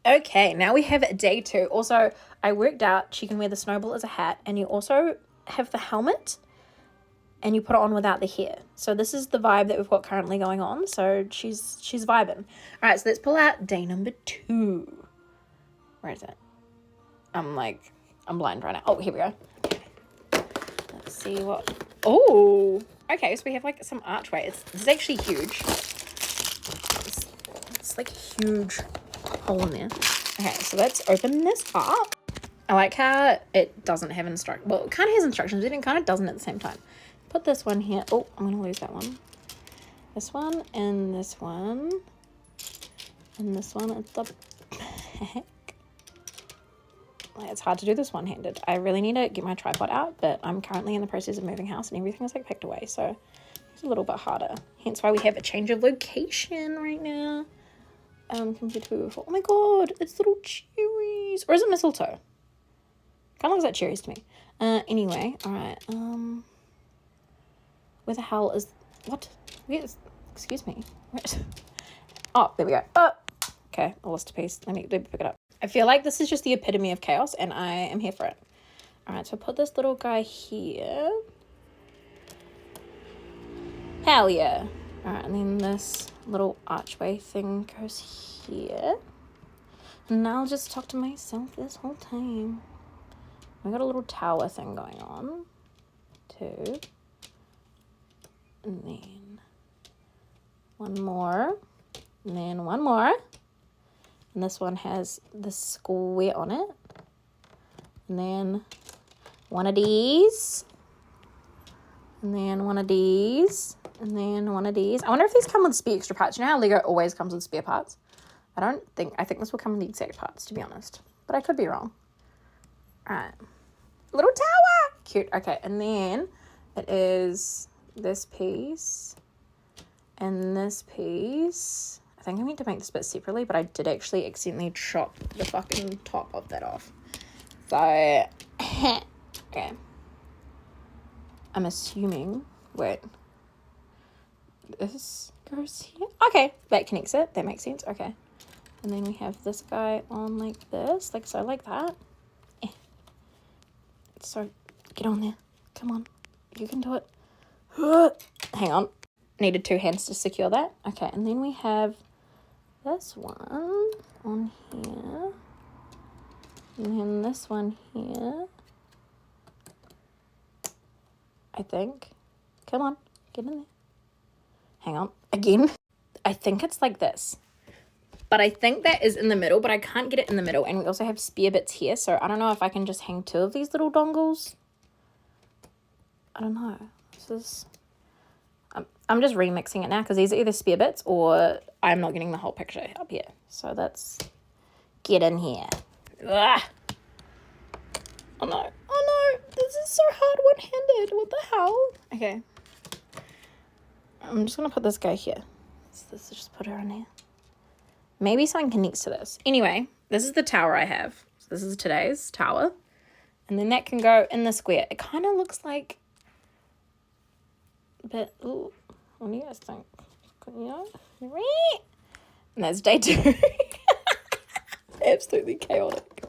Okay, now we have day 2. Also, I worked out she can wear the snowball as a hat, and you also have the helmet, and you put it on without the hair. So this is the vibe that we've got currently going on. So she's vibing. All right, so let's pull out day number 2. Where is it? I'm blind right now. Oh, here we go. Let's see what. Oh, okay. So we have like some archway. It's actually huge. It's like a huge hole in there. Okay, so let's open this up. I like how it doesn't have instructions. Well, it kind of has instructions, but it kind of doesn't at the same time. Put this one here. Oh, I'm going to lose that one. This one, and this one. And this one at the back. It's hard to do this one-handed. I really need to get my tripod out, but I'm currently in the process of moving house and everything is like packed away, so it's a little bit harder. Hence why we have a change of location right now. Compared to before. Oh my god, it's little cherries. Or is it mistletoe? Kind of looks like cherries to me. Anyway, alright. Where the hell is... What? Where's... Excuse me. Where's... Oh, there we go. Oh! Okay, I lost a piece. Let me pick it up. I feel like this is just the epitome of chaos, and I am here for it. Alright, so put this little guy here. Hell yeah. Alright, and then this little archway thing goes here. And now I'll just talk to myself this whole time. We got a little tower thing going on. 2. And then 1 more. And then 1 more. And this one has the square on it. And then 1 of these. And then 1 of these. And then 1 of these. I wonder if these come with spare extra parts. You know how Lego always comes with spare parts? I think this will come with the exact parts, to be honest. But I could be wrong. Alright. Little tower! Cute. Okay, and then it is this piece. And this piece. I think I need to make this bit separately, but I did actually accidentally chop the fucking top of that off. So, okay. I'm assuming, wait. This goes here. Okay, that connects it. That makes sense. Okay. And then we have this guy on like this, like so, like that. So, get on there. Come on. You can do it. Hang on. Needed 2 hands to secure that. Okay, and then we have this one on here. And then this one here. I think. Come on. Get in there. Hang on. Again. I think it's like this. But I think that is in the middle, but I can't get it in the middle. And we also have spare bits here, so I don't know if I can just hang 2 of these little dongles. I don't know. This is... I'm just remixing it now because these are either spare bits or I'm not getting the whole picture up here. So that's... Get in here. Ugh. Oh no. Oh no. This is so hard one-handed. What the hell? Okay. I'm just going to put this guy here. So let's just put her in here. Maybe something connects to this. Anyway, this is the tower I have. So this is today's tower. And then that can go in the square. It kind of looks like... But, ooh, what do you guys think? You know? And that's day 2. Absolutely chaotic.